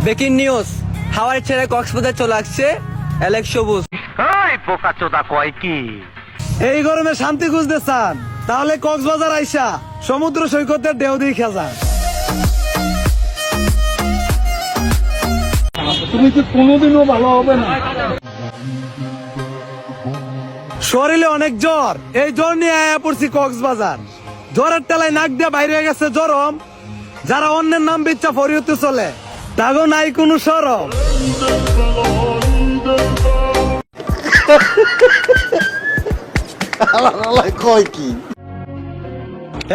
Breaking news, হাওয়াই ছেড়ে কক্সবাজার চলে আসছে অ্যালেক্স সবুজ। পোকাচোদা কয় কি? এই গরমে শান্তি খুঁজতে চান তাহলে কক্সবাজার আইসা সমুদ্র সৈকতের ঢেউ দেখে যান। তুমি কি কোনোদিনও ভালো হবে না। শরীরে অনেক জ্বর, এই জ্বর নিয়ে আয়া পড়ছি কক্সবাজার। জ্বরের টেলায় নাক দিয়ে বাইরে হয়ে গেছে জরম। যারা অন্যের নাম বিচ্ছা ফরিয়তে চলে তাগো নাই কোনো সরম।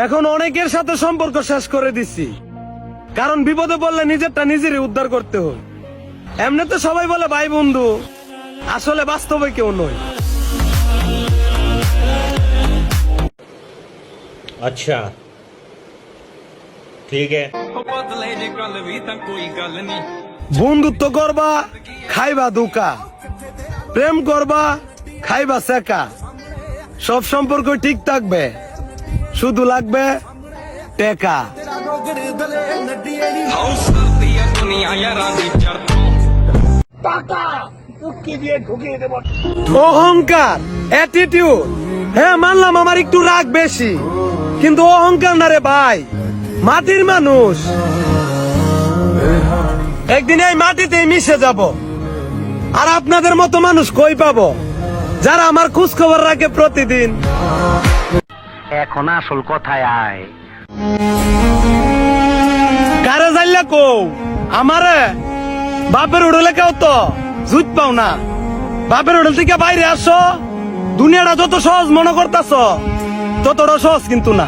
এখন অনেকের সাথে সম্পর্ক শেষ করে দিছি, কারণ বিপদে পড়লে নিজেরটা নিজেরই উদ্ধার করতে হয়। এমনি তো সবাই বলে ভাই বন্ধু, আসলে বাস্তবে কেউ নয়। अच्छा ठीक है। বন্ধুত্ব করবা খাইবা দুকা, প্রেম করবা খাইবা সেকা। সব সম্পর্ক ঠিক থাকবে, শুধু লাগবে টেকা। অহংকার, অ্যাটিটিউড, হ্যাঁ মানলাম আমার একটু রাগ বেশি, কিন্তু অহংকার না রে ভাই, মাটির মানুষ। একদিন এই মাটিতেই মিশে যাব, আর আপনাদের মতো মানুষ কই পাবো যারা আমার খোঁজ খবর রাখে প্রতিদিন। এখন আসল কথায় আয়। কারে যাইলে কও আমারে বাপের হোটেলে কেউ তো জুত পাও না। বাপের হোটেল থেকে বাইরে আসো, দুনিয়াটা যত সহজ মনে করতাছ ততটা সহজ কিন্তু না।